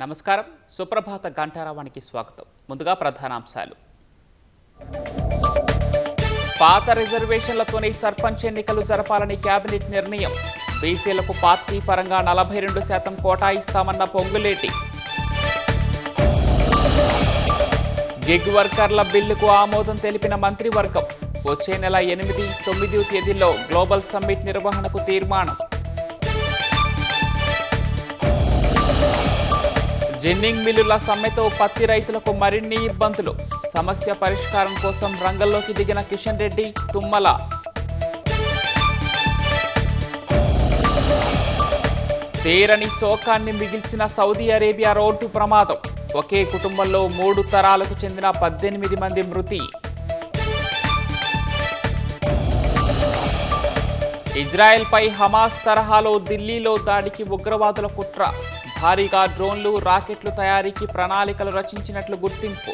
నమస్కారం. సుప్రభాత గంటారావానికి స్వాగతం. ముందుగా ప్రధానాంశాలు. పాత రిజర్వేషన్లతోనే సర్పంచ్ ఎన్నికలు జరపాలని కేబినెట్ నిర్ణయం. బీసీలకు పార్టీ పరంగా 42% కోటా ఇస్తామన్న పొంగులేటి. గిగ్ వర్కర్ల బిల్లుకు ఆమోదం తెలిపిన మంత్రివర్గం. వచ్చే నెల 8, 9 తేదీల్లో గ్లోబల్ సమ్మిట్ నిర్వహణకు తీర్మానం. జిన్నింగ్ మిల్లుల సమ్మెతో పత్తి రైతులకు మరిన్ని ఇబ్బందులు. సమస్య పరిష్కారం కోసం రంగంలోకి దిగిన కిషన్ రెడ్డి, తుమ్మల. తీరని శోకాన్ని మిగిల్చిన సౌదీ అరేబియా రోడ్డు ప్రమాదం. ఒకే కుటుంబంలో 3 తరాలకు చెందిన 18 మంది మృతి. ఇజ్రాయెల్పై హమాస్ తరహాలో ఢిల్లీలో దాడికి ఉగ్రవాదుల కుట్ర. భారీగా డ్రోన్లు, రాకెట్లు తయారీకి ప్రణాళికలు రచించినట్లు గుర్తింపు.